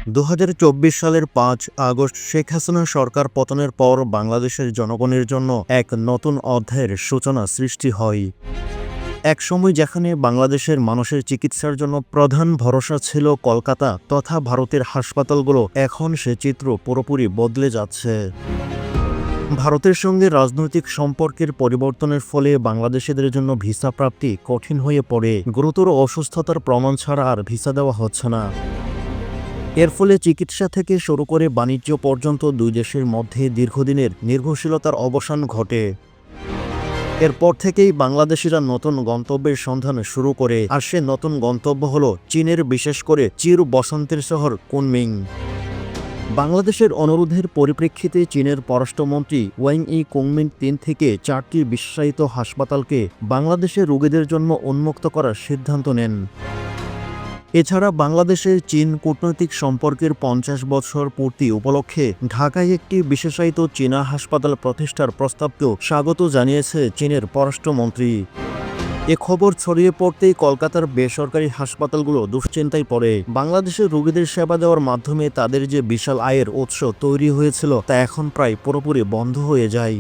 2024 সালের 5 আগস্ট শেখ হাসিনা সরকার পতনের পর বাংলাদেশের জনগণের জন্য এক নতুন অধ্যায়ের সূচনা সৃষ্টি হয়। এক সময় যেখানে বাংলাদেশের মানুষের চিকিৎসার জন্য প্রধান ভরসা ছিল কলকাতা তথা ভারতের হাসপাতালগুলো, এখন সে চিত্র পুরোপুরি বদলে যাচ্ছে। ভারতের সঙ্গে রাজনৈতিক সম্পর্কের পরিবর্তনের ফলে বাংলাদেশিদের জন্য ভিসা প্রাপ্তি কঠিন হয়ে পড়ে। গুরুতর অসুস্থতার প্রমাণ ছাড়া আর ভিসা দেওয়া হচ্ছে না। এর ফলে চিকিৎসা থেকে শুরু করে বাণিজ্য পর্যন্ত দুই দেশের মধ্যে দীর্ঘদিনের নির্ভরশীলতার অবসান ঘটে। এরপর থেকেই বাংলাদেশিরা নতুন গন্তব্যের সন্ধান শুরু করে, আর সে নতুন গন্তব্য হল চীনের, বিশেষ করে চির বসন্তের শহর কুনমিং। বাংলাদেশের অনুরোধের পরিপ্রেক্ষিতে চীনের পররাষ্ট্রমন্ত্রী ওয়াং ই কুংমিন 3 থেকে 4টি বিশেষায়িত হাসপাতালকে বাংলাদেশের রোগীদের জন্য উন্মুক্ত করার সিদ্ধান্ত নেন। এছাড়া বাংলাদেশের চীন কূটনৈতিক সম্পর্কের 50 বছর পূর্তি উপলক্ষে ঢাকায় একটি বিশেষায়িত চীনা হাসপাতাল প্রতিষ্ঠার প্রস্তাবকেও স্বাগত জানিয়েছে চীনের পররাষ্ট্রমন্ত্রী। এ খবর ছড়িয়ে পড়তেই কলকাতার বেসরকারি হাসপাতালগুলো দুশ্চিন্তায় পড়ে। বাংলাদেশের রোগীদের সেবা দেওয়ার মাধ্যমে তাদের যে বিশাল আয়ের উৎস তৈরি হয়েছিল তা এখন প্রায় পুরোপুরি বন্ধ হয়ে যায়।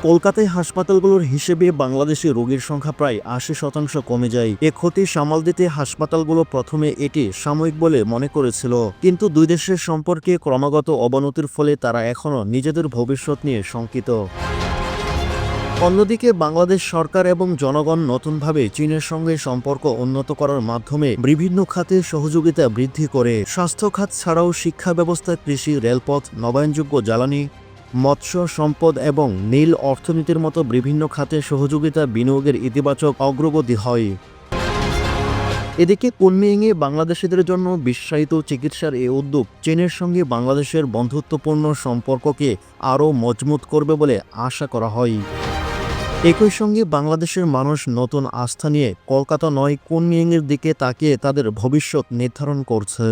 কলকাতায় হাসপাতালগুলোর হিসেবে বাংলাদেশি রোগীর সংখ্যা প্রায় 80% কমে যায়। এ ক্ষতি সামাল দিতে হাসপাতালগুলো প্রথমে এটি সাময়িক বলে মনে করেছিল, কিন্তু দুই দেশের সম্পর্কে ক্রমাগত অবনতির ফলে তারা এখনও নিজেদের ভবিষ্যৎ নিয়ে শঙ্কিত। অন্যদিকে বাংলাদেশ সরকার এবং জনগণ নতুনভাবে চীনের সঙ্গে সম্পর্ক উন্নত করার মাধ্যমে বিভিন্ন খাতে সহযোগিতা বৃদ্ধি করে। স্বাস্থ্য খাত ছাড়াও শিক্ষা ব্যবস্থা, কৃষি, রেলপথ, নবায়নযোগ্য জ্বালানি, মৎস্য সম্পদ এবং নীল অর্থনীতির মতো বিভিন্ন খাতে সহযোগিতা বিনিয়োগের ইতিবাচক অগ্রগতি হয়। এদিকে কুনমিংয়ে বাংলাদেশিদের জন্য বিশেষায়িত চিকিৎসার এই উদ্যোগ চীনের সঙ্গে বাংলাদেশের বন্ধুত্বপূর্ণ সম্পর্ককে আরও মজবুত করবে বলে আশা করা হয়। একই সঙ্গে বাংলাদেশের মানুষ নতুন আস্থা নিয়ে কলকাতা নয় কুনমিংয়ের দিকে তাকিয়ে তাদের ভবিষ্যৎ নির্ধারণ করছে।